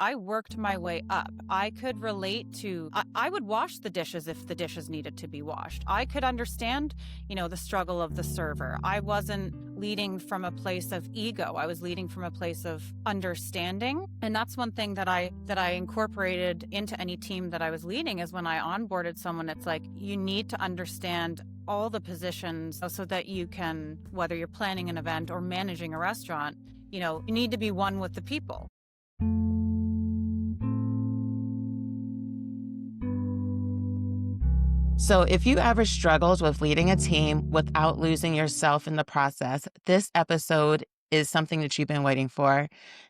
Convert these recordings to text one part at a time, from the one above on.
I worked my way up. I could relate to, I would wash the dishes if the dishes needed to be washed. I could understand, the struggle of the server. I wasn't leading from a place of ego. I was leading from a place of understanding. And that's one thing that I incorporated into any team that I was leading is when I onboarded someone, it's like, you need to understand all the positions so that you can, whether you're planning an event or managing a restaurant, you need to be one with the people. So, if you ever struggled with leading a team without losing yourself in the process, this episode is something that you've been waiting for.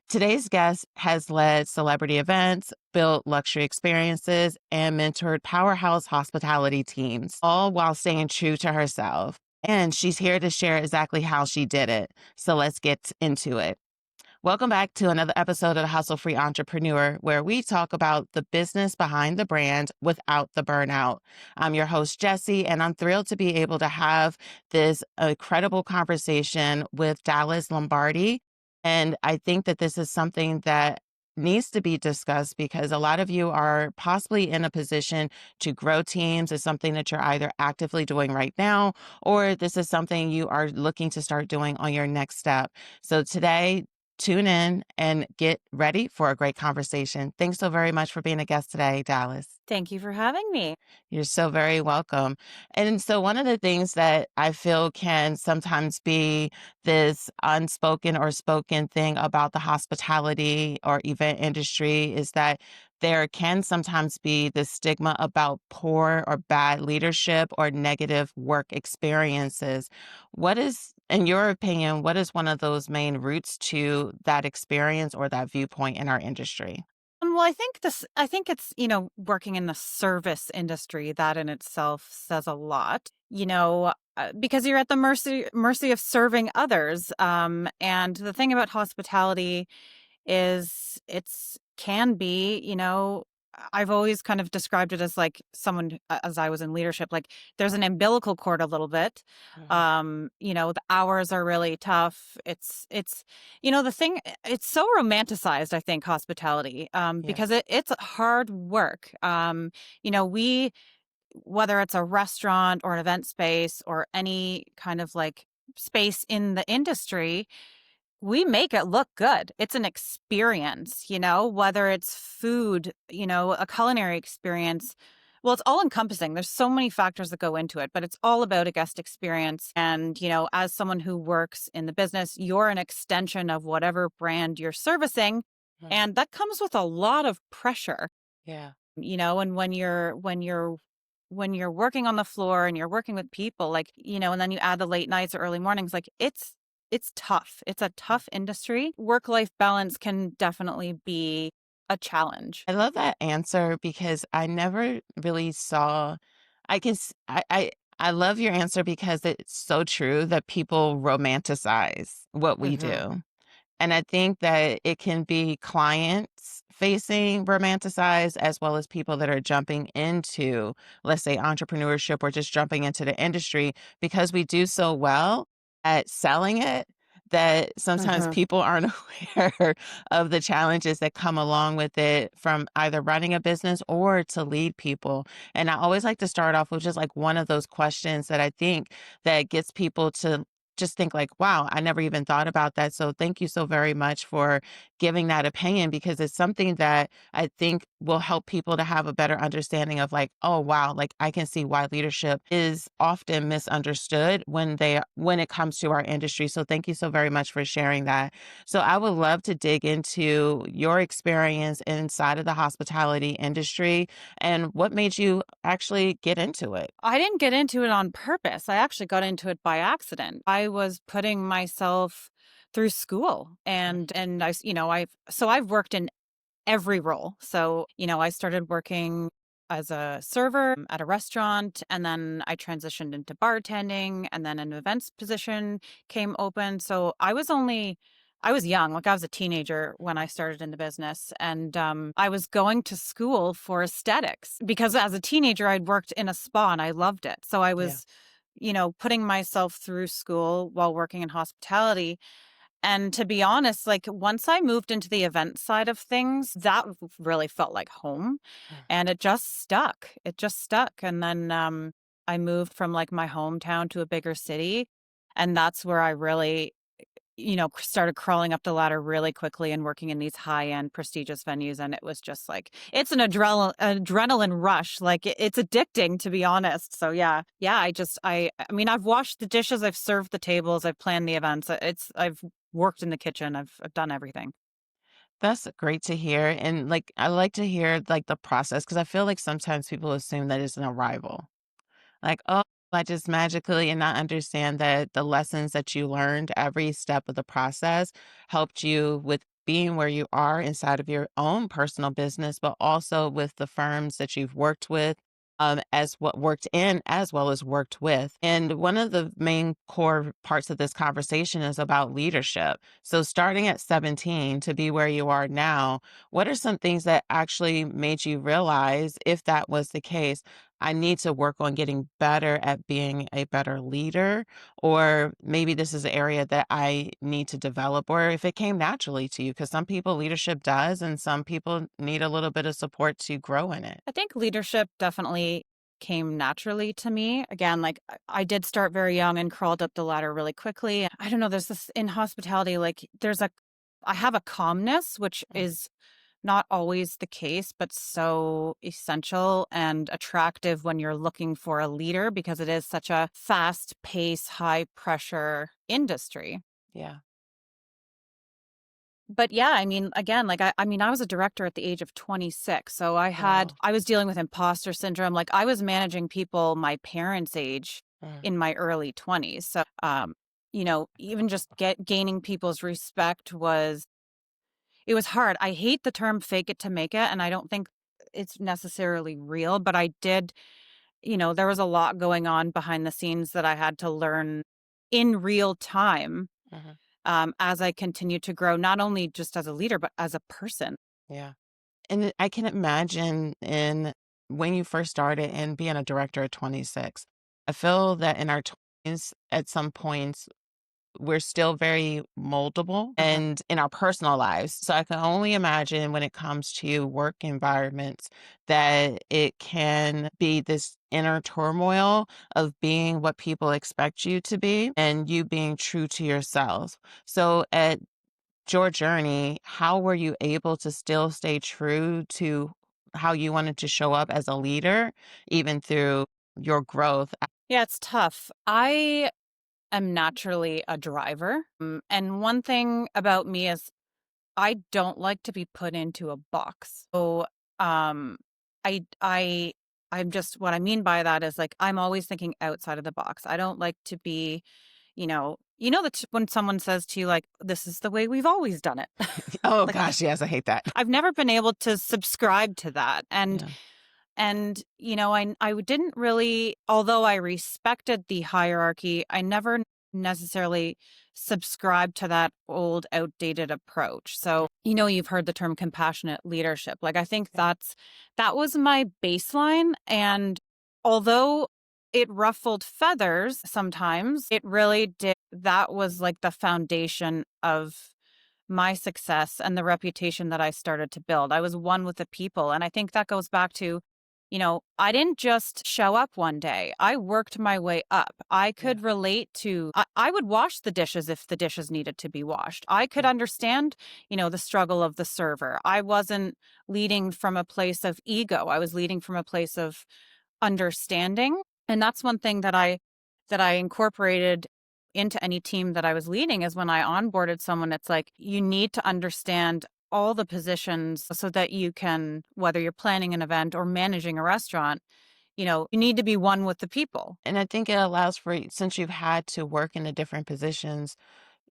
Today's guest has led celebrity events, built luxury experiences, and mentored powerhouse hospitality teams, all while staying true to herself. And she's here to share exactly how she did it. So, let's get into it. Welcome back to another episode of the Hustle Free Entrepreneur, where we talk about the business behind the brand without the burnout. I'm your host, Jessie, and I'm thrilled to be able to have this incredible conversation with Dallas Lombardi. And I think that this is something that needs to be discussed because a lot of you are possibly in a position to grow teams. It's something that you're either actively doing right now, or this is something you are looking to start doing on your next step. So today, tune in and get ready for a great conversation. Thanks so very much for being a guest today, Dallas. Thank you for having me. You're so very welcome. And so, one of the things that I feel can sometimes be this unspoken or spoken thing about the hospitality or event industry is that there can sometimes be the stigma about poor or bad leadership or negative work experiences. What is, in your opinion, what is one of those main roots to that experience or that viewpoint in our industry? Well, I think it's, working in the service industry that in itself says a lot, because you're at the mercy of serving others. And the thing about hospitality is it's can be, I've always kind of described it as like someone as I was in leadership, like there's an umbilical cord a little bit. Mhm. The hours are really tough. It's the thing, it's so romanticized, I think, hospitality, because Yes. it's hard work. We whether it's a restaurant or an event space or any kind of like space in the industry, we make it look good. It's an experience, whether it's food, a culinary experience. Well, it's all encompassing. There's so many factors that go into it, but it's all about a guest experience. And, as someone who works in the business, you're an extension of whatever brand you're servicing. Right. And that comes with a lot of pressure, Yeah. and when you're working on the floor and you're working with people, like, and then you add the late nights or early mornings, like it's tough. It's a tough industry. Work-life balance can definitely be a challenge. I love that answer because I never really saw I can s I love your answer because it's so true that people romanticize what we Hmm. do. And I think that it can be clients facing romanticized as well as people that are jumping into, let's say, entrepreneurship or just jumping into the industry because we do so well at selling it that sometimes Hmm. people aren't aware of the challenges that come along with it from either running a business or to lead people. And I always like to start off with just like one of those questions that I think that gets people to just think like, wow, I never even thought about that. So thank you so very much for giving that opinion because it's something that I think will help people to have a better understanding of like, oh wow, like I can see why leadership is often misunderstood when it comes to our industry. So thank you so very much for sharing that. So I would love to dig into your experience inside of the hospitality industry and what made you actually get into it. I didn't get into it on purpose. I actually got into it by accident. I was putting myself through school and I've worked in every role. So, I started working as a server at a restaurant, and then I transitioned into bartending, and then an events position came open. So I was young, like I was a teenager when I started in the business, and I was going to school for aesthetics because as a teenager, I'd worked in a spa and I loved it. So I Yeah. was, putting myself through school while working in hospitality, And to be honest, like once I moved into the event side of things, that really felt like home Mm. and it just stuck. It just stuck. And then I moved from like my hometown to a bigger city. And that's where I really, started crawling up the ladder really quickly and working in these high-end prestigious venues. And it was just like, it's an adrenaline rush. Like it's addicting, to be honest. So yeah, yeah. I mean, I've washed the dishes, I've served the tables, I've planned the events. I've worked in the kitchen. I've done everything. That's great to hear, and, like, I like to hear, like, the process because I feel like sometimes people assume that it's an arrival. Like, oh, I just magically and not understand that the lessons that you learned every step of the process helped you with being where you are inside of your own personal business, but also with the firms that you've worked with, as what worked in as well as worked with. And one of the main core parts of this conversation is about leadership. So starting at 17 to be where you are now, what are some things that actually made you realize, if that was the case, I need to work on getting better at being a better leader, or maybe this is an area that I need to develop, or if it came naturally to you, because some people leadership does, and some people need a little bit of support to grow in it. I think leadership definitely came naturally to me. Again, like I did start very young and crawled up the ladder really quickly. I don't know, there's this in hospitality, like I have a calmness, which Mm. is not always the case, but so essential and attractive when you're looking for a leader because it is such a fast pace, high pressure industry. Yeah. But yeah, I mean, again, like I mean, I was a director at the age of 26. So Wow. I was dealing with imposter syndrome. Like I was managing people my parents' age Mm. in my early 20s. So, even just gaining people's respect it was hard. I hate the term fake it to make it. And I don't think it's necessarily real, but there was a lot going on behind the scenes that I had to learn in real time Mhm. as I continued to grow, not only just as a leader, but as a person. Yeah. And I can imagine in when you first started and being a director at 26, I feel that in our 20s, at some points, we're still very moldable and in our personal lives. So I can only imagine when it comes to work environments that it can be this inner turmoil of being what people expect you to be and you being true to yourself. So at your journey, how were you able to still stay true to how you wanted to show up as a leader, even through your growth? Yeah, it's tough. I am naturally a driver. And one thing about me is I don't like to be put into a box. So, um, I, I, I'm just, what I mean by that is like, I'm always thinking outside of the box. I don't like to be, that when someone says to you, like, this is the way we've always done it. Oh Like, gosh, yes, I hate that. I've never been able to subscribe to that. Yeah. I didn't really, although I respected the hierarchy, I never necessarily subscribed to that old, outdated approach. So, you've heard the term compassionate leadership. Like, I think Yeah. that was my baseline. And although it ruffled feathers sometimes, it really did. That was like the foundation of my success and the reputation that I started to build. I was one with the people. And I think that goes back to, I didn't just show up one day. I worked my way up. I Yeah. could relate to, I would wash the dishes if the dishes needed to be washed. I could Yeah. understand, the struggle of the server. I wasn't leading from a place of ego. I was leading from a place of understanding. And that's one thing that I incorporated into any team that I was leading is when I onboarded someone, it's like you need to understand all the positions so that you can, whether you're planning an event or managing a restaurant, you need to be one with the people. And I think it allows for, since you've had to work in the different positions,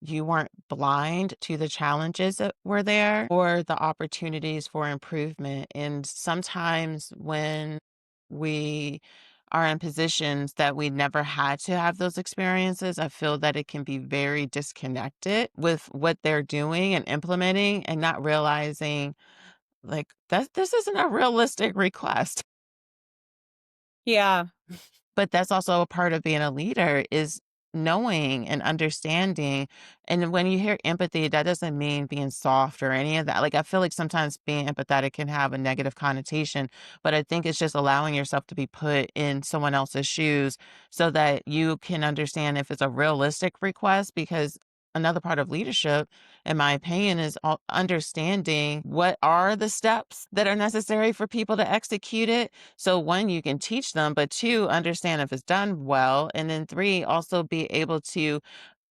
you weren't blind to the challenges that were there or the opportunities for improvement. And sometimes when we are in positions that we never had to have those experiences, I feel that it can be very disconnected with what they're doing and implementing and not realizing like that this isn't a realistic request. Yeah. But that's also a part of being a leader is knowing and understanding. And when you hear empathy, that doesn't mean being soft or any of that. Like, I feel like sometimes being empathetic can have a negative connotation, but I think it's just allowing yourself to be put in someone else's shoes so that you can understand if it's a realistic request. Because another part of leadership, in my opinion, is understanding what are the steps that are necessary for people to execute it. So one, you can teach them, but two, understand if it's done well. And then three, also be able to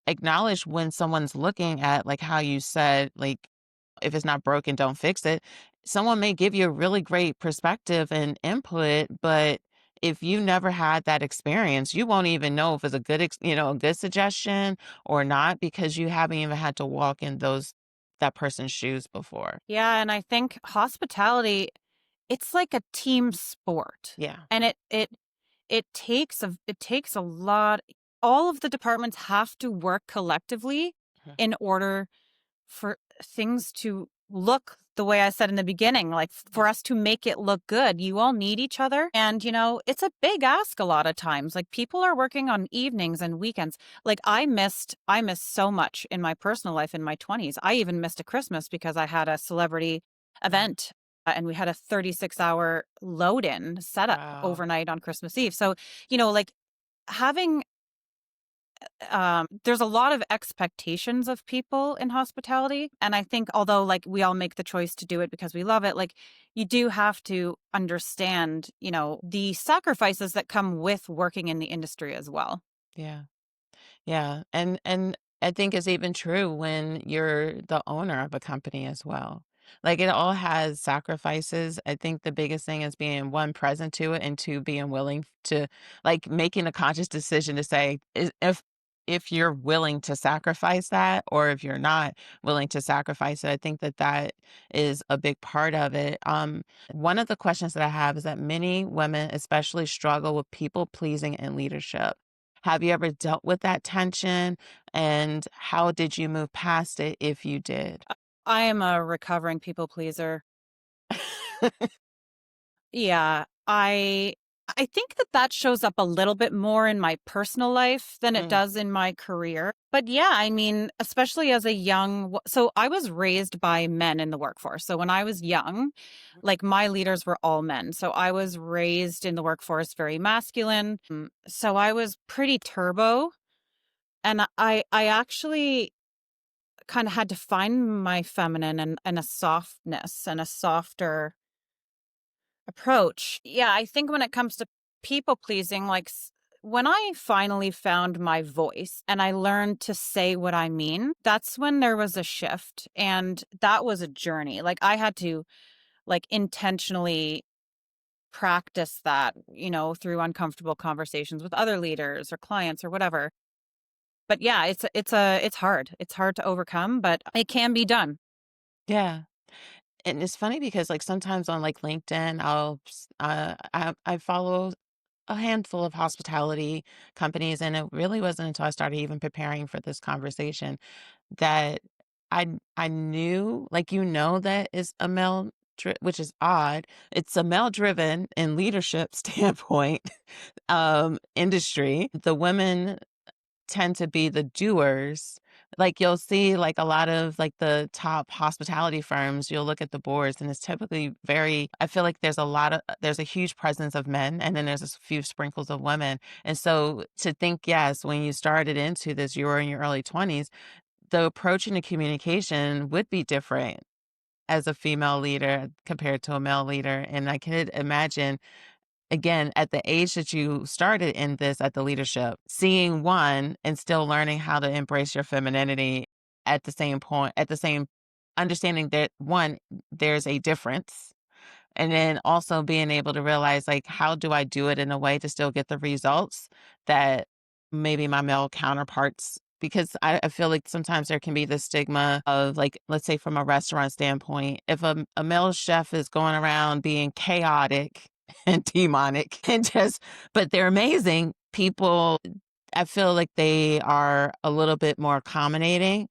acknowledge when someone's looking at, like how you said, like, if it's not broken, don't fix it. Someone may give you a really great perspective and input, but if you never had that experience, you won't even know if it's a good, a good suggestion or not, because you haven't even had to walk in that person's shoes before. Yeah, and I think hospitality, it's like a team sport. Yeah. And it takes a lot. All of the departments have to work collectively Mhm. in order for things to look the way I said in the beginning, like Yeah. for us to make it look good. You all need each other. And, it's a big ask a lot of times. Like people are working on evenings and weekends. Like I missed so much in my personal life in my 20s. I even missed a Christmas because I had a celebrity Wow. event and we had a 36-hour load in setup Wow. overnight on Christmas Eve. So, like having there's a lot of expectations of people in hospitality. And I think although like we all make the choice to do it because we love it, like you do have to understand, the sacrifices that come with working in the industry as well. Yeah. Yeah, and I think it's even true when you're the owner of a company as well. Like, it all has sacrifices. I think the biggest thing is being, 1, present to it, and 2, being willing to, like, making a conscious decision to say, if you're willing to sacrifice that, or if you're not willing to sacrifice it. I think that that is a big part of it. One of the questions that I have is that many women especially struggle with people pleasing in leadership. Have you ever dealt with that tension, and how did you move past it if you did? I am a recovering people pleaser. Yeah, I think that shows up a little bit more in my personal life than it Mm, does in my career. But yeah, I mean, especially as a so I was raised by men in the workforce. So when I was young, like my leaders were all men. So I was raised in the workforce very masculine. So I was pretty turbo, and I actually kind of had to find my feminine and a softness and a softer approach. Yeah, I think when it comes to people pleasing, like when I finally found my voice and I learned to say what I mean, that's when there was a shift. And that was a journey. Like I had to like intentionally practice that, through uncomfortable conversations with other leaders or clients or whatever. But yeah, it's hard. It's hard to overcome, but it can be done. yeah, and it's funny because, like, sometimes on, like, LinkedIn, I follow a handful of hospitality companies, and it really wasn't until I started even preparing for this conversation that I knew, like, that is a which is odd. It's a male-driven and leadership standpoint, industry. The women tend to be the doers. Like, you'll see, like, a lot of, like, the top hospitality firms, you'll look at the boards, and it's typically very, I feel like there's a huge presence of men, and then there's a few sprinkles of women. And so to think, yes, when you started into this, you were in your early 20s, the approach and the communication would be different as a female leader compared to a male leader. And I could imagine, again, at the age that you started in this at the leadership, seeing one and still learning how to embrace your femininity at the same understanding that one, there's a difference. And then also being able to realize, like, how do I do it in a way to still get the results that maybe my male counterparts, because I feel like sometimes there can be the stigma of, like, let's say from a restaurant standpoint, if a male chef is going around being chaotic and demonic and just, but they're amazing people, I feel like they are a little bit more accommodating.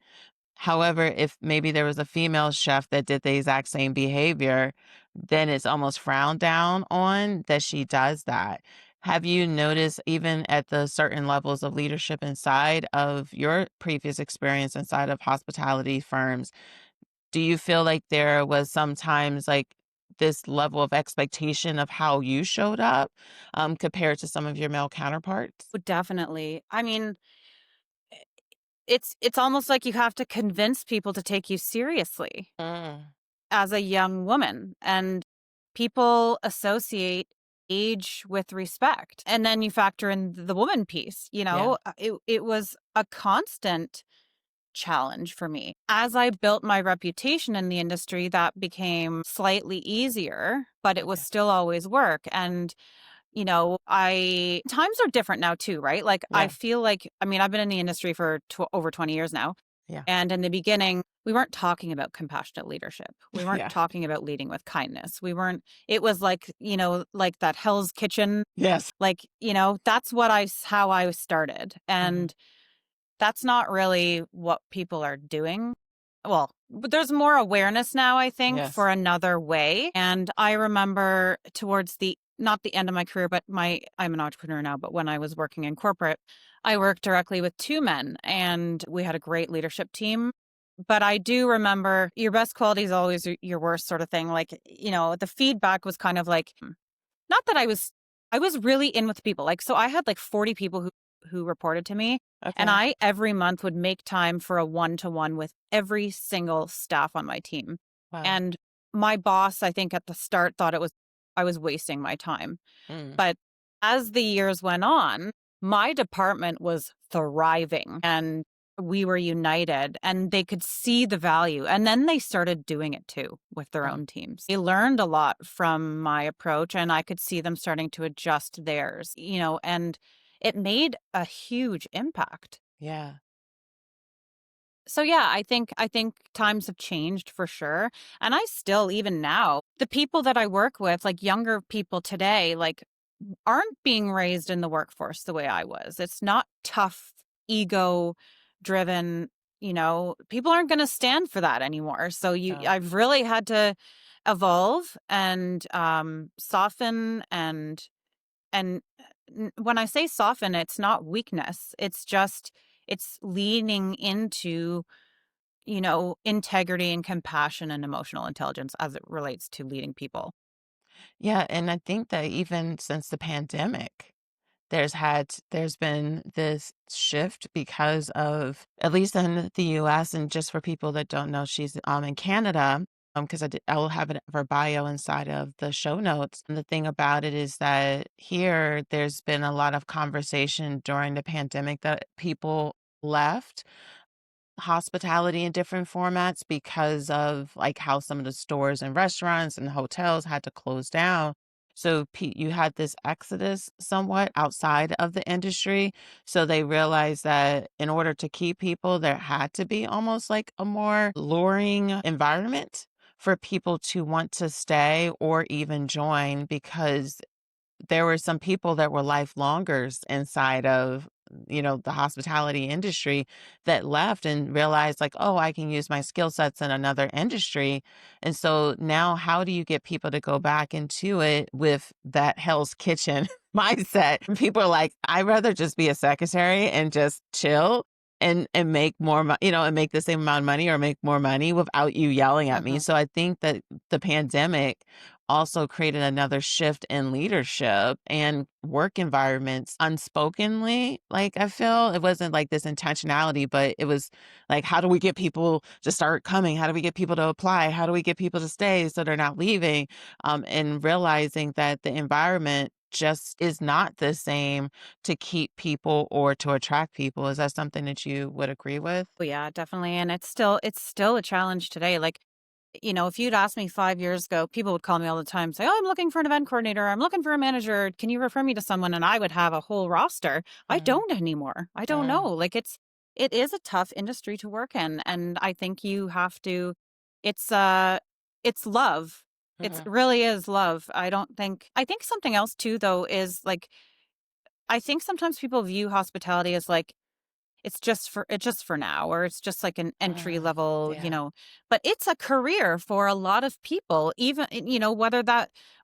However, if maybe there was a female chef that did the exact same behavior, then it's almost frowned down on that she does that. Have you noticed even at the certain levels of leadership inside of your previous experience inside of hospitality firms, do you feel like there was sometimes like this level of expectation of how you showed up, compared to some of your male counterparts? Would definitely. I mean, it's almost like you have to convince people to take you seriously Mm, as a young woman, and people associate age with respect. And then you factor in the woman piece, yeah, it was a constant challenge for me. As I built my reputation in the industry, that became slightly easier, but it was okay, still always work. And I times are different now too, right? Like, I yeah, feel like, I mean, I've been in the industry for over 20 years now. yeah, And in the beginning, we weren't talking about compassionate leadership. We weren't yeah, talking about leading with kindness. We weren't, it was like, like that Hell's Kitchen. yes, Like, that's how I started. hmm, And that's not really what people are doing. Well, but there's more awareness now, I think, yes, for another way. And I remember towards the not the end of my career, but I'm an entrepreneur now, but when I was working in corporate, I worked directly with two men and we had a great leadership team. But I do remember your best quality is always your worst sort of thing. Like, the feedback was kind of like, not that I was really in with people. Like, so I had like 40 people who reported to me, and okay, I every month would make time for a one-to-one with every single staff on my team. wow, And my boss, I think at the start thought I was wasting my time. mm, But as the years went on, my department was thriving and we were united and they could see the value. And then they started doing it too with their mm, own teams. They learned a lot from my approach and I could see them starting to adjust theirs, and it made a huge impact. yeah, So yeah, I think times have changed for sure. And I still, even now, the people that I work with, like younger people today, like aren't being raised in the workforce the way I was. It's not tough, ego driven, people aren't going to stand for that anymore. So no, I've really had to evolve and soften and when I say soften, it's not weakness. It's leaning into, integrity and compassion and emotional intelligence as it relates to leading people. yeah, and I think that even since the pandemic, there's been this shift because of, at least in the US, and just for people that don't know, she's, in Canada, because I will have it her bio inside of the show notes. And the thing about it is that here, there's been a lot of conversation during the pandemic that people left hospitality in different formats because of like how some of the stores and restaurants and hotels had to close down. So you had this exodus somewhat outside of the industry. So they realized that in order to keep people, there had to be almost like a more luring environment for people to want to stay or even join, because there were some people that were lifelongers inside of, the hospitality industry, that left and realized like, oh, I can use my skill sets in another industry. And so now how do you get people to go back into it with that Hell's Kitchen mindset? People are like, I'd rather just be a secretary and just chill and make more and make the same amount of money or make more money without you yelling at me. Mhm. So I think that the pandemic also created another shift in leadership and work environments unspokenly. Like, I feel it wasn't like this intentionality, but it was like, how do we get people to start coming? How do we get people to apply? How do we get people to stay so they're not leaving? And realizing that the environment just is not the same to keep people or to attract people. Is that something that you would agree with? Oh, yeah, definitely. And it's still a challenge today. Like, if you'd asked me 5 years ago, people would call me all the time, say, "Oh, I'm looking for an event coordinator. I'm looking for a manager. Can you refer me to someone?" And I would have a whole roster. I Mhm. don't anymore. I don't know. Mm, Like, it is a tough industry to work in. And I think you have to, it's, it's love. It mhm, really is love. I think something else too, though, is like, I think sometimes people view hospitality as like, it's just for now, or it's just like an entry mm. level, Yeah. but it's a career for a lot of people, even,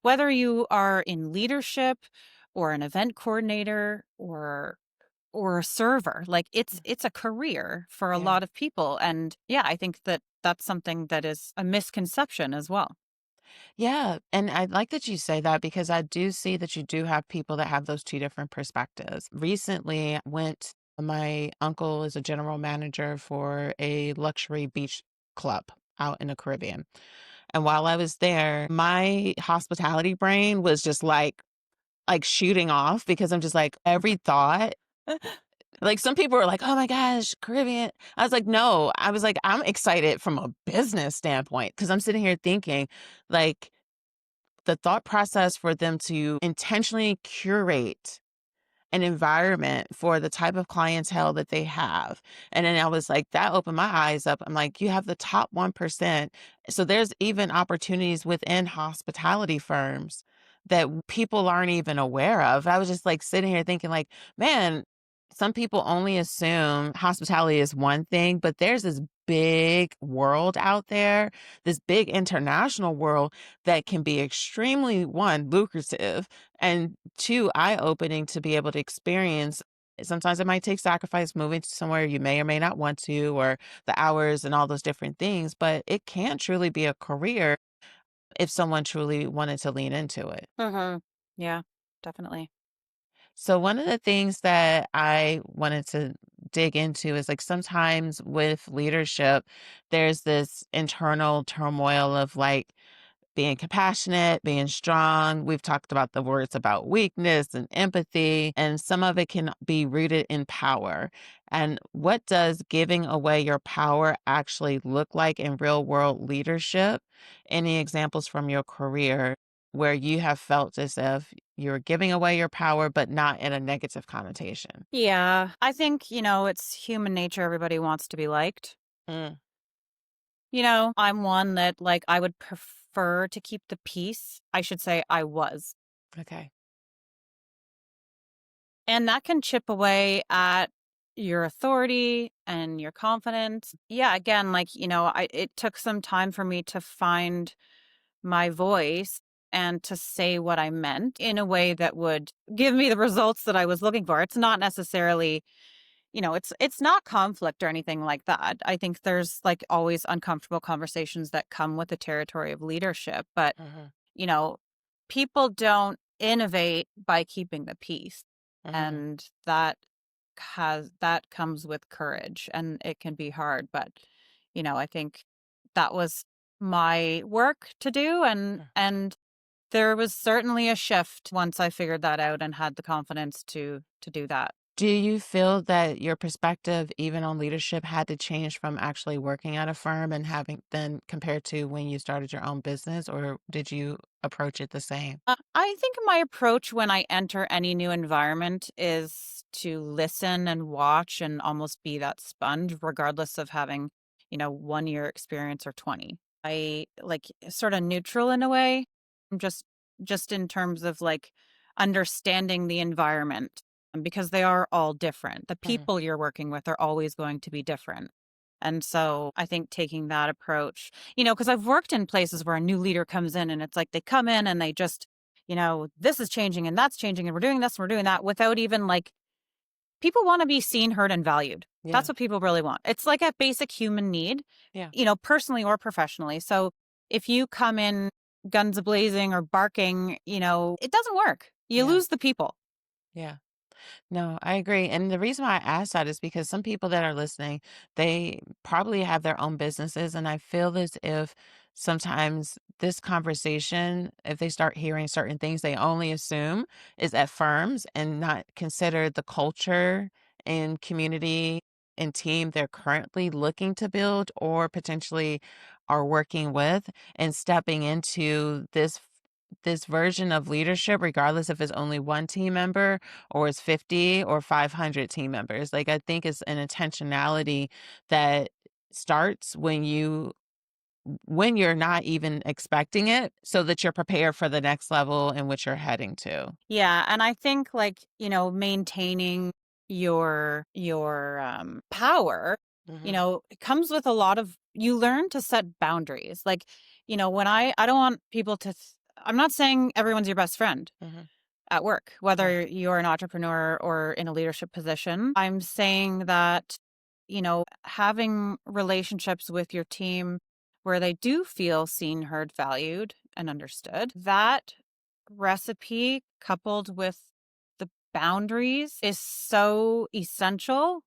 whether you are in leadership or an event coordinator or a server. Like Mm. it's a career for a Yeah. lot of people. And yeah, I think that that's something that is a misconception as well. Yeah, and I like that you say that because I do see that you do have people that have those two different perspectives. Recently, I went my uncle is a general manager for a luxury beach club out in the Caribbean. And while I was there, my hospitality brain was just like shooting off because I'm just like every thought like some people were like, "Oh my gosh, Caribbean." I was like, "No." I was like, "I'm excited from a business standpoint because I'm sitting here thinking like the thought process for them to intentionally curate an environment for the type of clientele that they have. And then I was like, that opened my eyes up. I'm like, you have the top 1%. So there's even opportunities within hospitality firms that people aren't even aware of. I was just like sitting here thinking, like, man, some people only assume hospitality is one thing, but there's this big world out there, this big international world that can be extremely one lucrative and two eye-opening to be able to experience. Sometimes it might take sacrifice moving to somewhere you may or may not want to, or the hours and all those different things, but it can truly be a career if someone truly wanted to lean into it. Hmm. Yeah, definitely. So one of the things that I wanted to dig into is like sometimes with leadership, there's this internal turmoil of like being compassionate, being strong. We've talked about the words about weakness and empathy, and some of it can be rooted in power. And what does giving away your power actually look like in real world leadership? Any examples from your career where you have felt as if you're giving away your power, but not in a negative connotation? Yeah, I think, it's human nature. Everybody wants to be liked. Mm, I'm one that, like, I would prefer to keep the peace. I should say I was. okay. And that can chip away at your authority and your confidence. Yeah, again, like, it took some time for me to find my voice and to say what I meant in a way that would give me the results that I was looking for. It's not necessarily, it's not conflict or anything like that. I think there's like always uncomfortable conversations that come with the territory of leadership, but Hmm. you know, people don't innovate by keeping the peace. Hmm. And that comes with courage and it can be hard, but I think that was my work to do and there was certainly a shift once I figured that out and had the confidence to do that. Do you feel that your perspective, even on leadership, had to change from actually working at a firm and having then compared to when you started your own business, or did you approach it the same? I think my approach when I enter any new environment is to listen and watch and almost be that sponge, regardless of having, 1 year experience or 20. I like sort of neutral in a way, just in terms of like understanding the environment because they are all different. The Mhm, people you're working with are always going to be different. And so I think taking that approach, because I've worked in places where a new leader comes in and it's like they come in and they just this is changing and that's changing and we're doing this and we're doing that without even like people want to be seen, heard, and valued. That's yeah, what people really want. It's like a basic human need, yeah, personally or professionally. So if you come in guns a blazing or barking, it doesn't work. You yeah, lose the people. yeah. No, I agree. And the reason why I asked that is because some people that are listening, they probably have their own businesses. And I feel as if sometimes this conversation, if they start hearing certain things, they only assume is at firms and not consider the culture and community and team they're currently looking to build or potentially are working with and stepping into this version of leadership regardless if it's only one team member or it's 50 or 500 team members. Like, I think it's an intentionality that starts when you're not even expecting it so that you're prepared for the next level in which you're heading to. Yeah, and I think like, maintaining your power, Mhm, it comes with a lot of you learn to set boundaries. Like, when I don't want people to I'm not saying everyone's your best friend. mhm, at work, Yeah. whether you're an entrepreneur or in a leadership position. I'm saying that, having relationships with your team where they do feel seen, heard, valued, and understood, that recipe coupled with the boundaries is so essential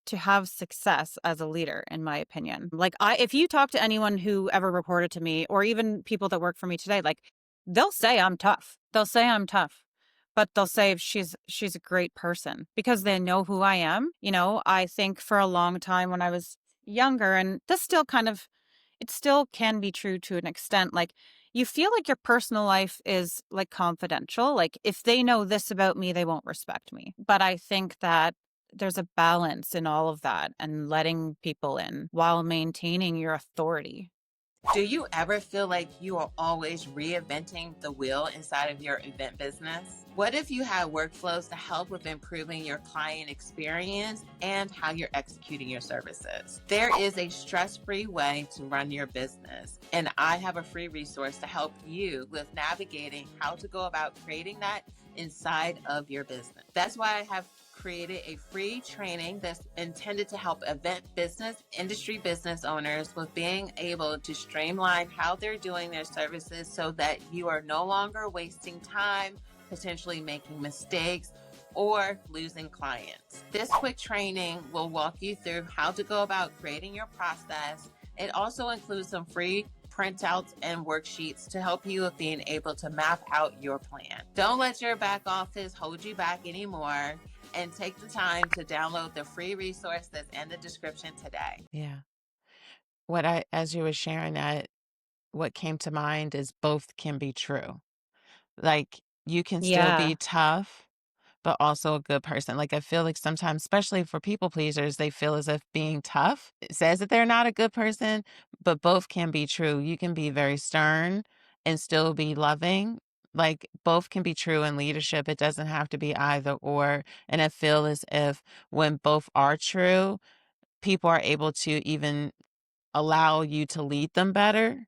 to have success as a leader, in my opinion. Like, if you talk to anyone who ever reported to me, or even people that work for me today, like, they'll say I'm tough. They'll say I'm tough, but they'll say she's a great person because they know who I am. I think for a long time when I was younger, and this still kind of, it still can be true to an extent. Like, you feel like your personal life is like confidential. Like, if they know this about me, they won't respect me. But I think that there's a balance in all of that and letting people in while maintaining your authority. Do you ever feel like you are always reinventing the wheel inside of your event business? What if you had workflows to help with improving your client experience and how you're executing your services? There is a stress free way to run your business, and I have a free resource to help you with navigating how to go about creating that inside of your business. That's why I have created a free training that's intended to help event business, industry business owners with being able to streamline how they're doing their services so that you are no longer wasting time, potentially making mistakes, or losing clients. This quick training will walk you through how to go about creating your process. It also includes some free printouts and worksheets to help you with being able to map out your plan. Don't let your back office hold you back anymore, and take the time to download the free resource that's in the description today. Yeah. As you were sharing that, what came to mind is both can be true. Like, you can still be Yeah. tough, but also a good person. Like, I feel like sometimes, especially for people pleasers, they feel as if being tough says that they're not a good person, but both can be true. You can be very stern and still be loving. Like, both can be true in leadership. It doesn't have to be either or. And I feel as if when both are true, people are able to even allow you to lead them better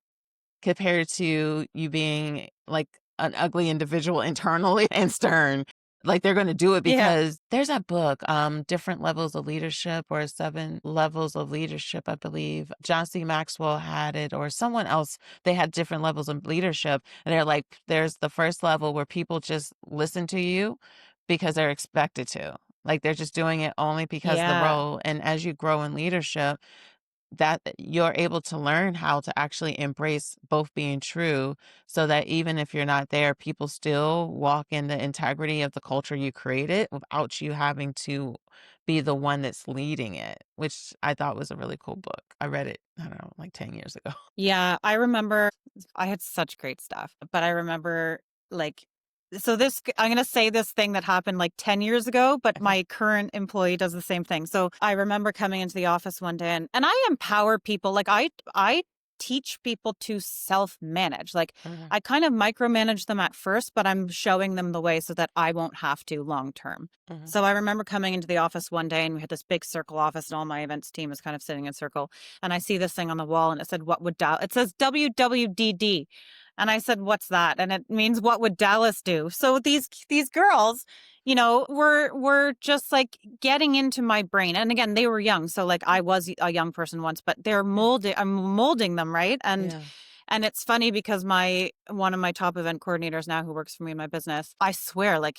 compared to you being like an ugly individual internally and stern. Like, they're gonna do it Yeah. because there's that book, Different Levels of Leadership, or 7 Levels of Leadership, I believe. John C. Maxwell had it, or someone else. They had different levels of leadership, and they're like, there's the first level where people just listen to you because they're expected to. Like, they're just doing it only because of the Yeah. role, and as you grow in leadership, that you're able to learn how to actually embrace both being true, so that even if you're not there, people still walk in the integrity of the culture you created without you having to be the one that's leading it, which I thought was a really cool book. I read it, I don't know, like 10 years ago. Yeah, I remember I had such great stuff, but I remember, like, so I'm going to say this thing that happened like 10 years ago, but Okay. my current employee does the same thing. So I remember coming into the office one day, and I empower people. Like, I teach people to self-manage. Like, Mhm, I kind of micromanage them at first, but I'm showing them the way so that I won't have to long term. mhm, So I remember coming into the office one day, and we had this big circle office, and all my events team is kind of sitting in circle. And I see this thing on the wall, and it said, it says WWDD. And I said, what's that? And it means, what would Dallas do? So these girls, were just like getting into my brain. And again, they were young. So like, I was a young person once, but yeah, I'm molding them, right? yeah, And it's funny because one of my top event coordinators now, who works for me in my business, I swear, like,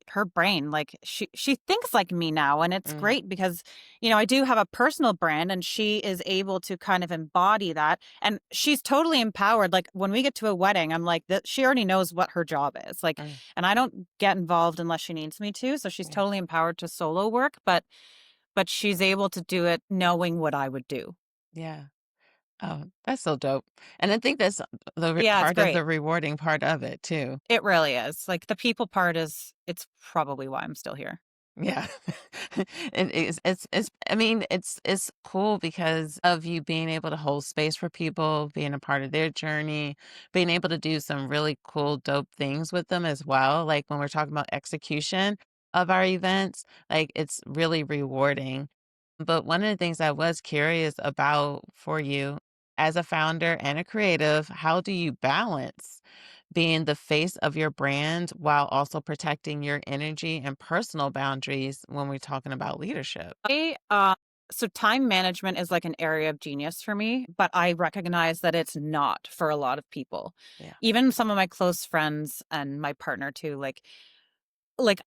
her brain, like, she thinks like me now. And it's mm, great because, I do have a personal brand, and she is able to kind of embody that. And she's totally empowered. Like, when we get to a wedding, I'm like, that she already knows what her job is. Like, mm, and I don't get involved unless she needs me to. So she's yeah, totally empowered to solo work, but she's able to do it knowing what I would do. yeah. Oh, that's so dope, and I think that's Yeah, it's part of great. the rewarding part of it too. It really is. Like, the people part it's probably why I'm still here. Yeah. It's I mean, it's cool because of you being able to hold space for people, being a part of their journey, being able to do some really cool, dope things with them as well. Like, when we're talking about execution of our events, like, it's really rewarding. But one of the things I was curious about for you as a founder and a creative, how do you balance being the face of your brand while also protecting your energy and personal boundaries when we're talking about leadership. So time management is like an area of genius for me, but I recognize that it's not for a lot of people. Yeah. Even some of my close friends and my partner too, like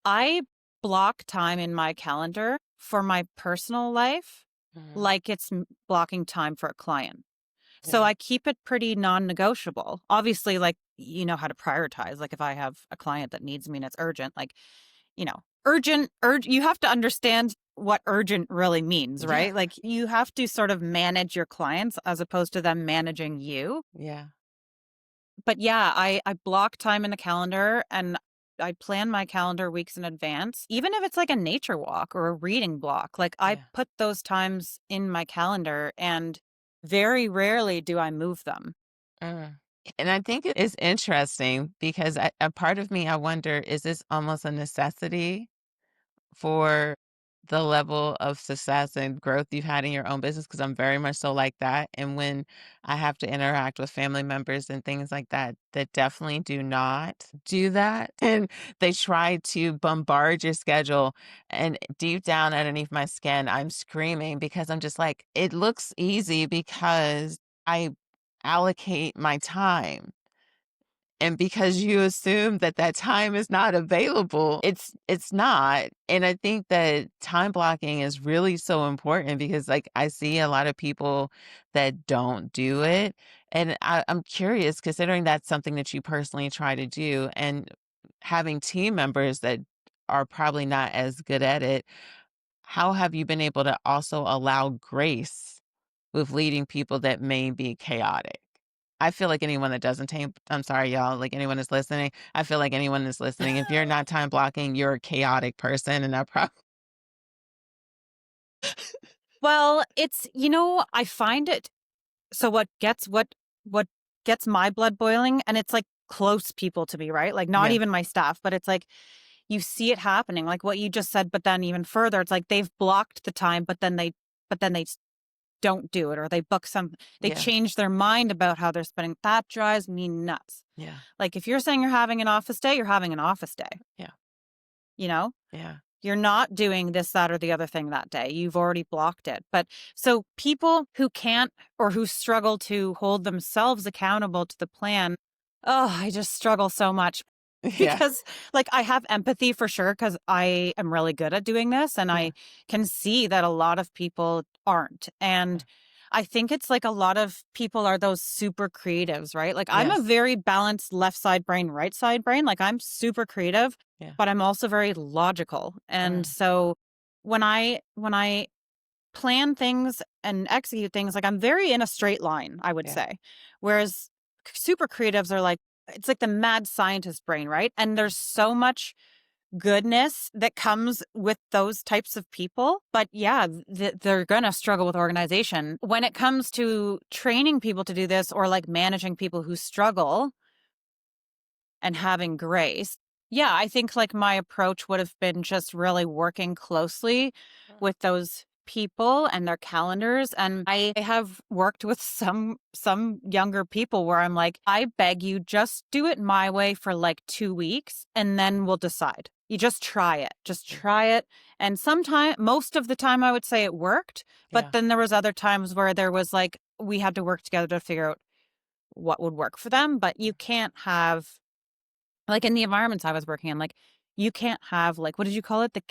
I block time in my calendar for my personal life Mhm. like it's blocking time for a client. So Yeah. I keep it pretty non-negotiable. Obviously, like, you know how to prioritize. Like if I have a client that needs me and it's urgent, like, you have to understand what urgent really means, Yeah. right? Like you have to sort of manage your clients as opposed to them managing you. Yeah. But yeah, I block time in the calendar and I plan my calendar weeks in advance. Even if it's like a nature walk or a reading block, like I Yeah. put those times in my calendar and very rarely do I move them. Mm. And I think it is interesting because a part of me, I wonder, is this almost a necessity for the level of success and growth you've had in your own business? Because I'm very much so like that. And when I have to interact with family members and things like that, that definitely do not do that. And they try to bombard your schedule. And deep down underneath my skin, I'm screaming because I'm just like, it looks easy because I allocate my time. And because you assume that that time is not available, it's not. And I think that time blocking is really so important because, like, I see a lot of people that don't do it. And I'm curious, considering that's something that you personally try to do and having team members that are probably not as good at it, how have you been able to also allow grace with leading people that may be chaotic? I feel like anyone that doesn't I'm sorry, y'all, like anyone that's listening, I feel like anyone that's listening, if you're not time blocking, you're a chaotic person and that probably Well, I find it so what gets my blood boiling and it's like close people to me, right? Like not Yeah, even my staff, but it's like you see it happening, like what you just said, but then even further, it's like they've blocked the time, but then they don't do it or they yeah, change their mind about how they're spending. That drives me nuts. yeah, Like if you're saying you're having an office day, you're having an office day, yeah, you know? yeah, You're not doing this, that, or the other thing that day. You've already blocked it. But so people who can't or who struggle to hold themselves accountable to the plan, oh, I just struggle so much yeah, because like I have empathy for sure because I am really good at doing this and yeah, I can see that a lot of people aren't. yeah. And I think it's like a lot of people are those super creatives, right? Like I'm a Yes, very balanced left side brain, right side brain. Like I'm super creative, yeah, but I'm also very logical. And mm, so when I plan things and execute things, like I'm very in a straight line, I would yeah, say. Whereas super creatives are like, it's like the mad scientist brain, right? And there's so much goodness that comes with those types of people. But yeah, they're going to struggle with organization. When it comes to training people to do this or like managing people who struggle and having grace, yeah, I think like my approach would have been just really working closely mm, with those people and their calendars. And I have worked with some younger people where I'm like, I beg you, just do it my way for like 2 weeks and then we'll decide. You just try it. Just yeah, try it. And most of the time I would say it worked, but yeah, then there was other times where there was like we had to work together to figure out what would work for them. But you can't have like, in the environments I was working in, like, you can't have, like, what did you call it? The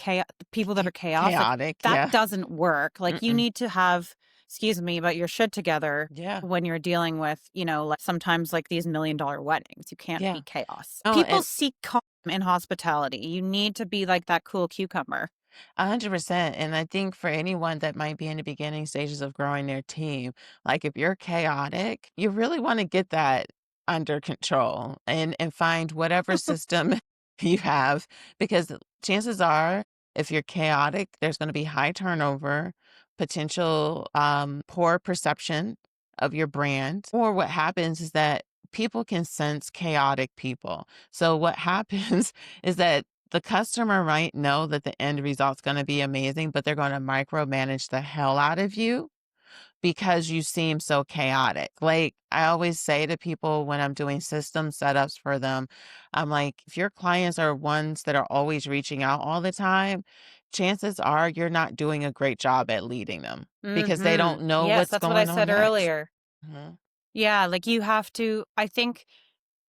people that are chaos, like, chaotic, that yeah, doesn't work. Like, you mm-mm, need to have, excuse me, but your shit together yeah, when you're dealing with, like, sometimes, like, these million-dollar weddings. You can't yeah. be chaos. Oh, People and seek calm in hospitality. You need to be like that cool cucumber. 100%. And I think for anyone that might be in the beginning stages of growing their team, like if you're chaotic, you really want to get that under control and find whatever system you have because chances are if you're chaotic, there's going to be high turnover, potential poor perception of your brand. Or what happens is that people can sense chaotic people. So what happens is that the customer might know that the end result's gonna be amazing, but they're gonna micromanage the hell out of you because you seem so chaotic. Like I always say to people when I'm doing system setups for them, I'm like, if your clients are ones that are always reaching out all the time, chances are you're not doing a great job at leading them because they don't know Yes, what's that's what I going on said next. earlier. Mhm. Yeah, like you have to I think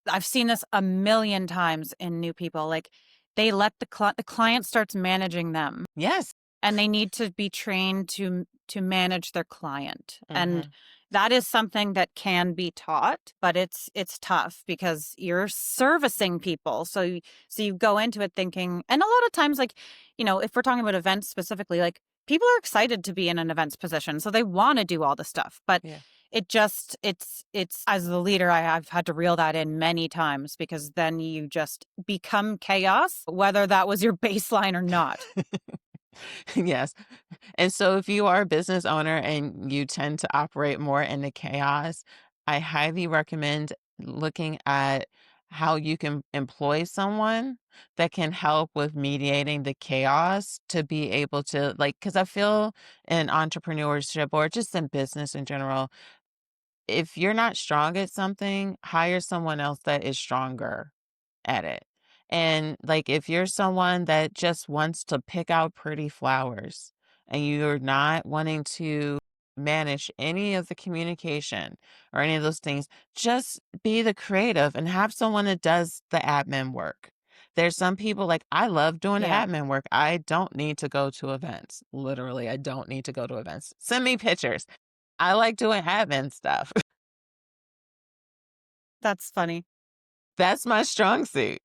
I've seen this a million times in new people. Like they let the client starts managing them Yes. and they need to be trained to manage their client. And Hmm. that is something that can be taught, but it's tough because you're servicing people. So you go into it thinking, and a lot of times like, if we're talking about events specifically, like people are excited to be in an events position, so they want to do all the stuff, but Yeah. it's as the leader, I've had to reel that in many times because then you just become chaos, whether that was your baseline or not. Yes. And so if you are a business owner and you tend to operate more in the chaos, I highly recommend looking at how you can employ someone that can help with mediating the chaos to be able to like because I feel in entrepreneurship or just in business in general, if you're not strong at something, hire someone else that is stronger at it. And like if you're someone that just wants to pick out pretty flowers and you're not wanting to manage any of the communication or any of those things, just be the creative and have someone that does the admin work. There's some people like I love doing the Yeah, admin work. I don't need to go to events. Literally, I don't need to go to events. Send me pictures. I like doing admin stuff. that's funny. That's my strong suit.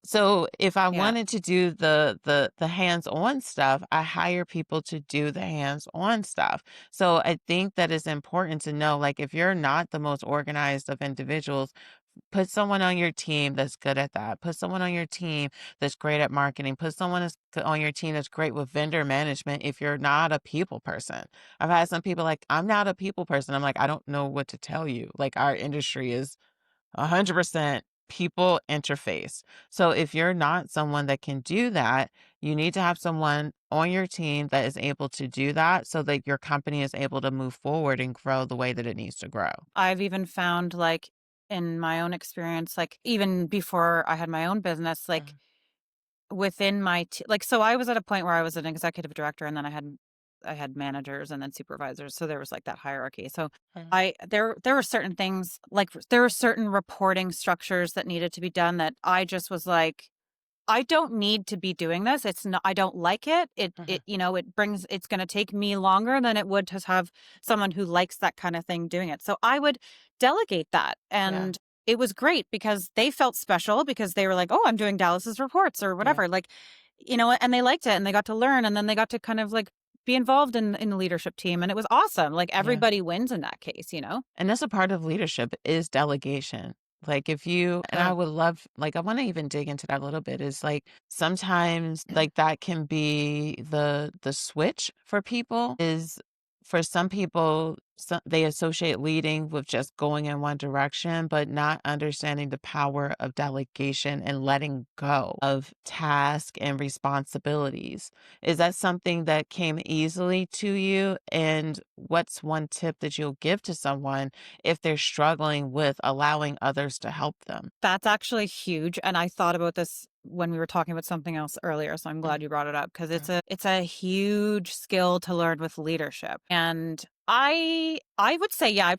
So if I Yeah. wanted to do the hands-on stuff, I hire people to do the hands-on stuff. So I think that it's important to know, like, if you're not the most organized of individuals, put someone on your team that's good at that. Put someone on your team that's great at marketing. Put someone on your team that's great with vendor management if you're not a people person. I've had some people like, I'm not a people person. I'm like, I don't know what to tell you. Like, our industry is 100% people interface. So if you're not someone that can do that, you need to have someone on your team that is able to do that so that your company is able to move forward and grow the way that it needs to grow. I've even found, like, in my own experience, like, even before I had my own business, like, Mhm, within my like, so I was at a point where I was an executive director, and then I had managers and then supervisors, so there was, like, that hierarchy. So mhm, there were certain things, like, there were certain reporting structures that needed to be done that I just was like, I don't need to be doing this. It's not I don't like it. mhm. It's gonna take me longer than it would to have someone who likes that kind of thing doing it. So I would delegate that. Yeah, And it was great because they felt special because they were like, "Oh, I'm doing Dallas's reports," or yeah, whatever. Like, and they liked it and they got to learn and then they got to kind of like be involved in the leadership team. And it was awesome. Like yeah. everybody wins in that case. And that's a part of leadership is delegation. Like if you and I Uh, would love like I want to even dig into that a little bit is like sometimes like that can be the switch for people is for some people they associate leading with just going in one direction but not understanding the power of delegation and letting go of task and responsibilities. Is that something that came easily to you and what's one tip that you'll give to someone if they're struggling with allowing others to help them? That's actually huge, and I thought about this when we were talking about something else earlier, so I'm glad Mm, you brought it up because it's mm, a huge skill to learn with leadership. And I would say, yeah,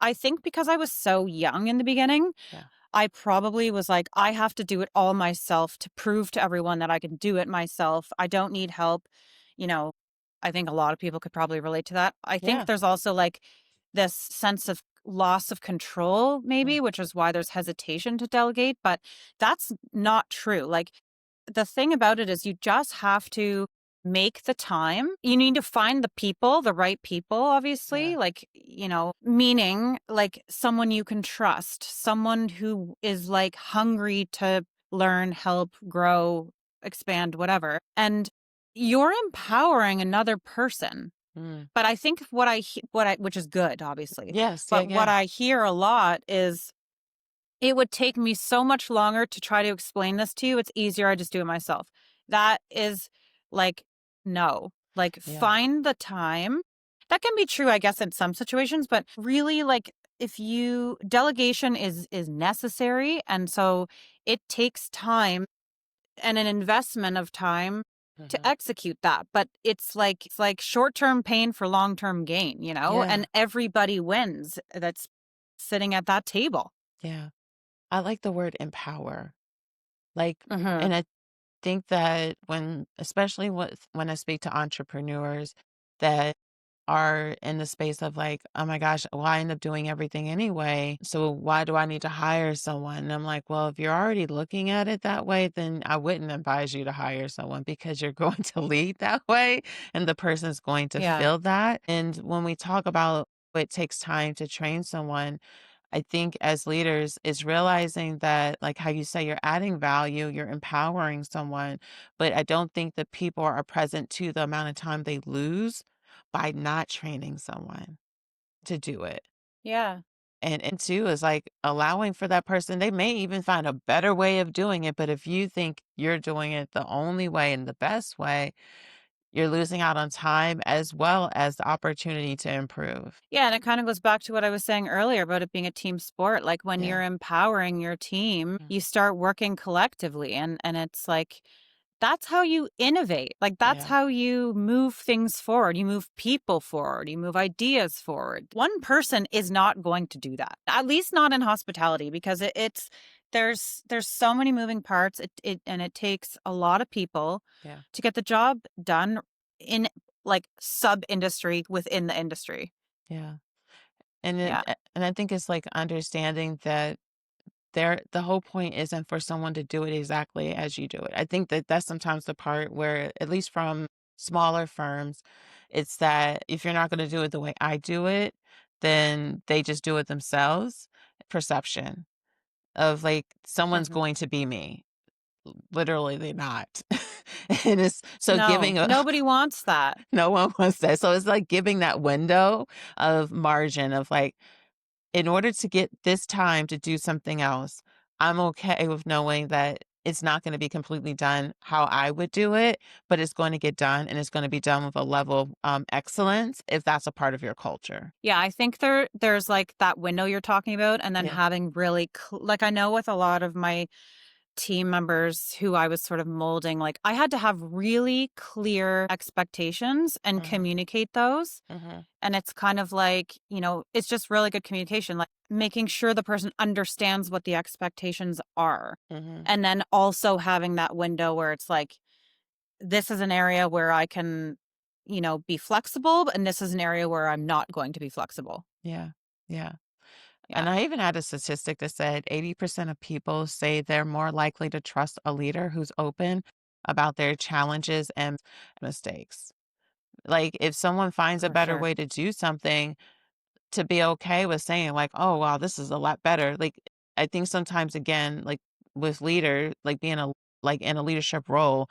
I think because I was so young in the beginning, yeah. I probably was like, I have to do it all myself to prove to everyone that I can do it myself. I don't need help. You know, I think a lot of people could probably relate to that. I think Yeah. there's also like this sense of loss of control, Mm, maybe, which is why there's hesitation to delegate, but that's not true. Like, the thing about it is you just have to make the time. You need to find the people, the right people, yeah. obviously, like, meaning like someone you can trust, someone who is like hungry to learn, help, grow, expand, whatever. And you're empowering another person. Mm. But I think which is good, obviously. Yes. Yeah. But what Yeah. I hear a lot is it would take me so much longer to try to explain this to you. It's easier. I just do it myself. That is like, no, like Yeah. find the time. That can be true, I guess, in some situations, but really, like, if you delegation is necessary, and so it takes time and an investment of time to Mhm. execute that, but it's like short-term pain for long-term gain, Yeah, and everybody wins that's sitting at that table. yeah. I like the word empower. Like, Mhm. and I think that especially when I speak to entrepreneurs that are in the space of like, oh my gosh, well, I end up doing everything anyway. So why do I need to hire someone? And I'm like, well, if you're already looking at it that way, then I wouldn't advise you to hire someone because you're going to lead that way and the person's going to Yeah. feel that. And when we talk about it takes time to train someone, I think as leaders is realizing that, like how you say, you're adding value, you're empowering someone, but I don't think that people are present to the amount of time they lose by not training someone to do it. Yeah. And two is like allowing for that person, they may even find a better way of doing it, but if you think you're doing it the only way and the best way, you're losing out on time as well as the opportunity to improve. Yeah, and it kind of goes back to what I was saying earlier about it being a team sport. Like when Yeah. you're empowering your team, Mm. you start working collectively, and it's like that's how you innovate. Like that's Yeah. how you move things forward. You move people forward, you move ideas forward. One person is not going to do that. At least not in hospitality because it's there's so many moving parts. It takes a lot of people Yeah. to get the job done in like sub industry within the industry. Yeah. And Yeah. and I think it's like understanding that the whole point isn't for someone to do it exactly as you do it. I think that that's sometimes the part where, at least from smaller firms, it's that if you're not going to do it the way I do it, then they just do it themselves. Perception of like someone's Mhm. going to be me. Literally, they're not. And it's so No, giving a nobody wants that. no one wants that. So it's like giving that window of margin of like, in order to get this time to do something else, I'm okay with knowing that it's not gonna be completely done how I would do it, but it's going to get done, and it's gonna be done with a level of, excellence if that's a part of your culture. Yeah, I think there's, like, that window you're talking about, and then Yeah. having really like, I know with a lot of my team members who I was sort of molding, like, I had to have really clear expectations and Mhm, communicate those, mhm, and it's kind of like, it's just really good communication, like, making sure the person understands what the expectations are, mhm. and then also having that window where it's like, this is an area where I can, be flexible, and this is an area where I'm not going to be flexible. Yeah, yeah. Yeah, And I even had a statistic that said 80% of people say they're more likely to trust a leader who's open about their challenges and mistakes. Like, if someone finds a for better sure. way to do something, to be okay with saying like, "Oh, wow, this is a lot better." Like, I think sometimes again, like with leader, like being like in a leadership role,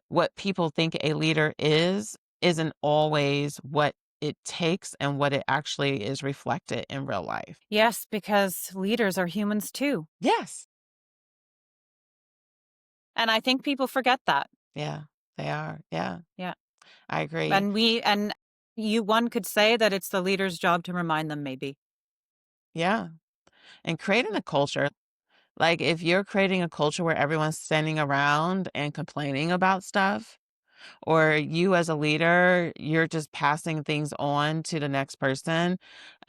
what people think a leader isn't always what it takes and what it actually is reflected in real life. Yes, because leaders are humans too. Yes. And I think people forget that. Yeah, they are. Yeah, Yeah. I agree. And one could say that it's the leader's job to remind them maybe. Yeah. And creating a culture, like if you're creating a culture where everyone's standing around and complaining about stuff, or you as a leader, you're just passing things on to the next person.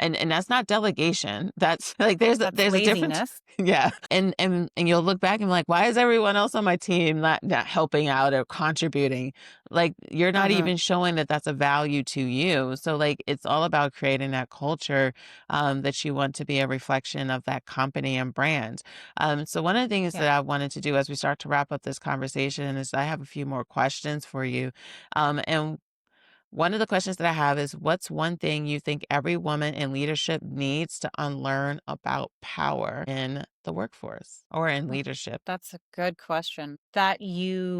And that's not delegation. That's like That's there's a difference. laziness. Yeah. And you'll look back and be like, why is everyone else on my team not helping out or contributing? Like you're not Mhm. even showing that that's a value to you. So like it's all about creating that culture that you want to be a reflection of that company and brand. So one of the things Yeah. that I wanted to do as we start to wrap up this conversation is I have a few more questions for you. And one of the questions that I have is what's one thing you think every woman in leadership needs to unlearn about power in the workforce or in Mm, leadership? That's a good question.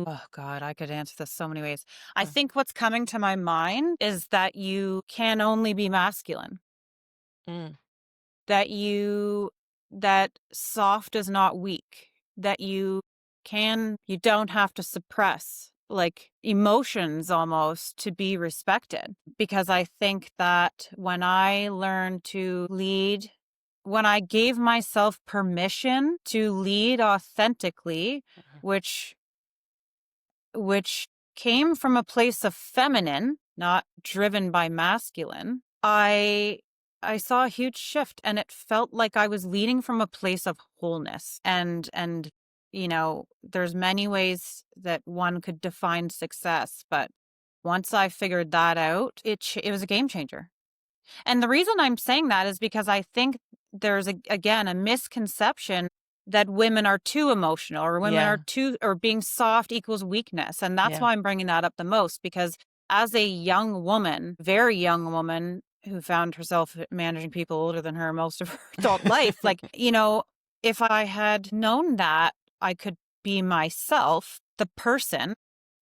Oh God, I could answer this so many ways. I Uh, think what's coming to my mind is that you can only be masculine, mm, that that soft is not weak, that you don't have to suppress. like emotions almost to be respected. Because I think that when I learned to lead, when I gave myself permission to lead authentically, Uh-huh. which which came from a place of feminine, not driven by masculine, I saw a huge shift, and it felt like I was leading from a place of wholeness. And there's many ways that one could define success, but once I figured that out, it was a game changer. And the reason I'm saying that is because I think there's again a misconception that women are too emotional, or women are Yeah. too, or being soft equals weakness. And that's Yeah. why I'm bringing that up the most, because as a young woman, very young woman who found herself managing people older than her most of her adult life, like, if I had known that I could be myself, the person,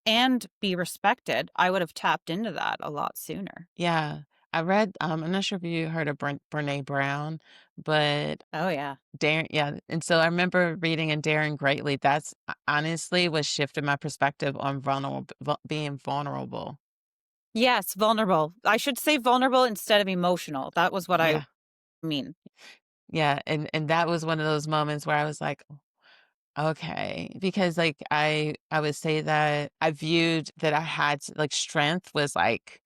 and be respected, I would have tapped into that a lot sooner. Yeah. I read, I'm not sure if you heard of Brene Brown, but Oh, yeah. Daring, yeah, and so I remember reading in Daring Greatly, that's honestly what shifted my perspective on being vulnerable. Yes, vulnerable. I should say vulnerable instead of emotional. That was what I Yeah. mean. Yeah, and that was one of those moments where I was like, okay, because, like, I would say that I viewed that I had to like, strength was, like,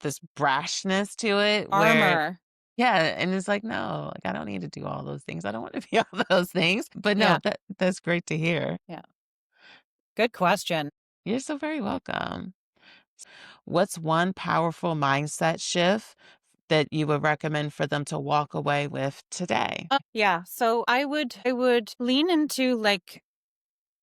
this brashness to it where Armor. yeah, and it's like, "No, like, I don't need to do all those things. I don't wanna be all those things." But no, Yeah. that's great to hear. Yeah. Good question. You're so very welcome. What's one powerful mindset shift that you would recommend for them to walk away with today? Yeah. So I would lean into like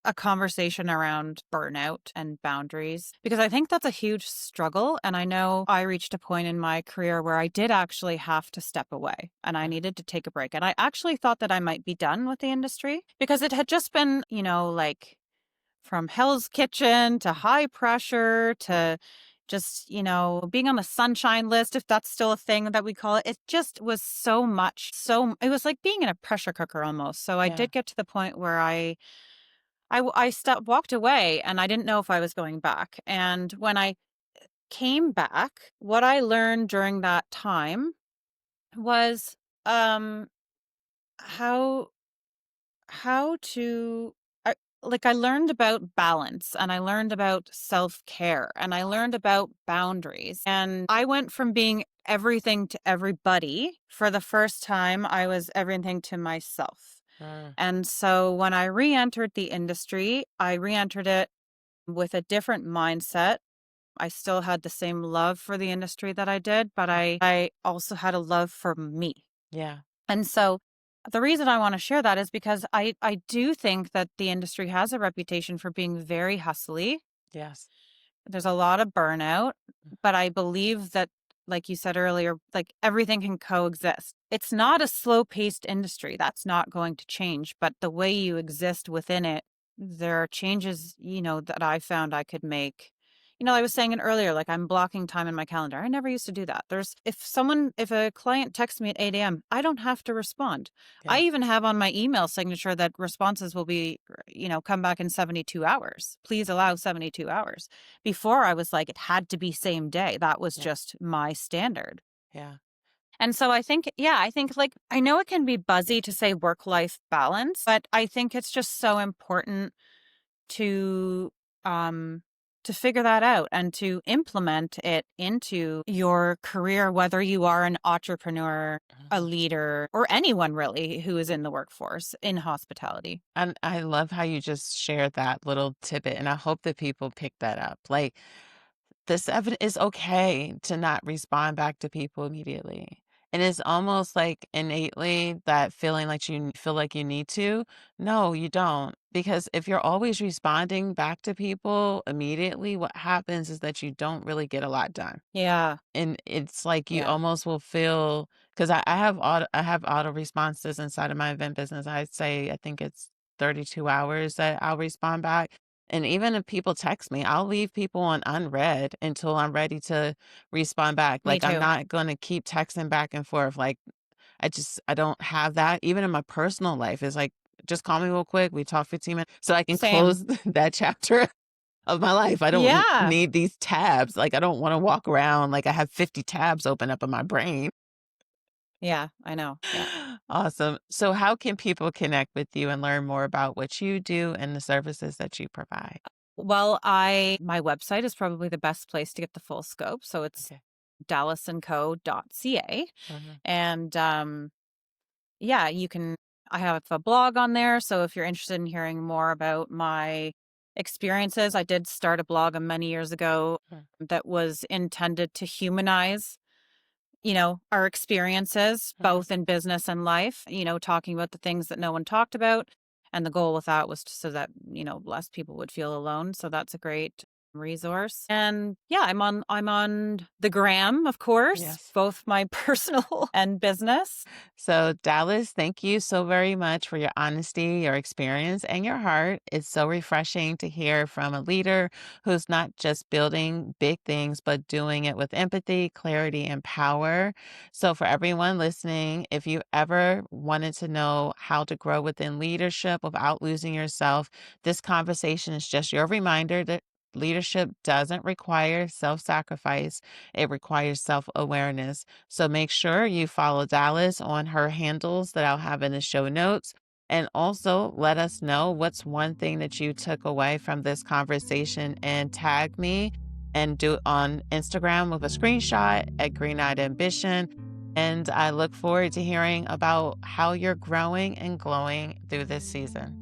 a conversation around burnout and boundaries, because I think that's a huge struggle. And I know I reached a point in my career where I did actually have to step away and I needed to take a break. And I actually thought that I might be done with the industry because it had just been, like from Hell's Kitchen to high pressure to just, being on the sunshine list, if that's still a thing that we call it. It just was so much. So it was like being in a pressure cooker almost. So I Yeah. did get to the point where I walked away and I didn't know if I was going back. And when I came back, what I learned during that time was um how how to I learned about balance, and I learned about self-care, and I learned about boundaries. And I went from being everything to everybody. For the first time, I was everything to myself. Mm, And so when I re-entered the industry, I re-entered it with a different mindset. I still had the same love for the industry that I did, but I also had a love for me. yeah. And so the reason I want to share that is because I do think that the industry has a reputation for being very hustly. Yes. There's a lot of burnout, but I believe that, like you said earlier, like everything can coexist. It's not a slow paced industry. That's not going to change, but the way you exist within it, there are changes, that I found I could make. I was saying it earlier, like I'm blocking time in my calendar. I never used to do that. If a client texts me at 8 a.m., I don't have to respond. I Yeah. even have on my email signature that responses will be, come back in 72 hours. Please allow 72 hours. Before I was like, it had to be same day. That was Yeah. just my standard. Yeah. And so I think, yeah, I think like, I know it can be buzzy to say work life balance, but I think it's just so important to, um, to figure that out and to implement it into your career, whether you are an entrepreneur, a Mhm. leader, or anyone really who is in the workforce in hospitality. And I love how you just shared that little tidbit, and I hope that people pick that up. Like, this evidence is okay to not respond back to people immediately. And it's almost like innately that feeling like you feel like you need to. No, you don't. Because if you're always responding back to people immediately, what happens is that you don't really get a lot done. Yeah. And it's like you Yeah. almost will feel because I have auto responses inside of my event business. I'd say I think it's 32 hours that I'll respond back. And even if people text me, I'll leave people on unread until I'm ready to respond back. Me Like I'm too. not going to keep texting back and forth. Like I don't have that. Even in my personal life, it's like just call me real quick. We talk 15 minutes so I can Same. close that chapter of my life. I don't Yeah. need these tabs. Like, I don't want to walk around like I have 50 tabs open up in my brain. Yeah, I know. Yeah. Awesome. So, how can people connect with you and learn more about what you do and the services that you provide? Well, I my website is probably the best place to get the full scope. So it's Okay. dallasandco.ca. Mhm. And yeah, you can I have a blog on there. So if you're interested in hearing more about my experiences, I did start a blog many years ago Mm. that was intended to humanize, our experiences Mhm. both in business and life, talking about the things that no one talked about. And the goal with that was so that, less people would feel alone. So that's a great resource. And yeah, I'm on the gram, of course, Yes. both my personal and business. So, Dallas, thank you so very much for your honesty, your experience, and your heart. It's so refreshing to hear from a leader who's not just building big things, but doing it with empathy, clarity, and power. So, for everyone listening, if you ever wanted to know how to grow within leadership without losing yourself, this conversation is just your reminder that leadership doesn't require self sacrifice, it requires self awareness. So make sure you follow Dallas on her handles that I'll have in the show notes. And also let us know what's one thing that you took away from this conversation and tag me and do it on Instagram with a screenshot at Green Eyed Ambition. And I look forward to hearing about how you're growing and glowing through this season.